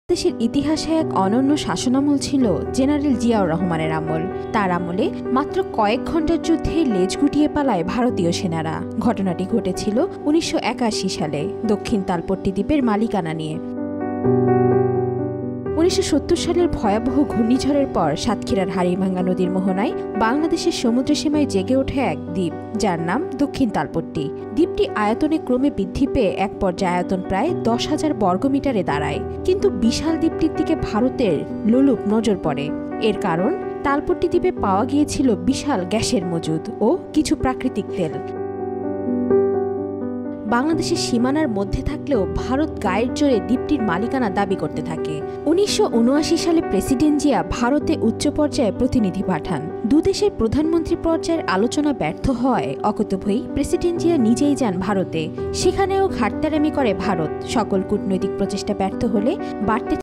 দেশের ইতিহাসে এক অনন্য শাসনামল ছিল জেনারেল জিয়াউর রহমানের আমল। তার আমলে মাত্র কয়েক ঘণ্টার যুদ্ধে লেজ গুটিয়ে পালায় ভারতীয় সেনারা। ঘটনাটি ঘটেছিল ১৯৮১ সালে দক্ষিণ তালপট্টি দ্বীপের মালিকানা নিয়ে। ১৯৭০ সালের ভয়াবহ ঘূর্ণিঝড়ের পর সাতক্ষীরার হাড়িভাঙ্গা নদীর মোহনায় বাংলাদেশের সমুদ্র সীমায় জেগে ওঠে এক দ্বীপ, যার নাম দক্ষিণ তালপট্টি। দ্বীপটি আয়তনে ক্রমে বৃদ্ধি পেয়ে এক পর্যায়ে আয়তন প্রায় ১০,০০০ বর্গমিটারে দাঁড়ায়। কিন্তু বিশাল দ্বীপটির দিকে ভারতের লোলুপ নজর পড়ে। এর কারণ, তালপট্টি দ্বীপে পাওয়া গিয়েছিল বিশাল গ্যাসের মজুদ ও কিছু প্রাকৃতিক তেল। বাংলাদেশের সীমানার মধ্যে থাকলেও ভারত গায়ের জোরে দ্বীপটির মালিকানা দাবি করতে থাকে। ১৯৭৯ সালে প্রেসিডেন্ট জিয়া ভারতে উচ্চ পর্যায়ে প্রতিনিধি পাঠান। দুদেশের প্রধানমন্ত্রী পর্যায়ের আলোচনা ব্যর্থ হওয়ায় অকুতোভয়ই প্রেসিডেন্ট জিয়া নিজেই যান ভারতে। সেখানেও ঘাটতারামি করে ভারত। সকল কূটনৈতিক প্রচেষ্টা ব্যর্থ হলে বাড়তে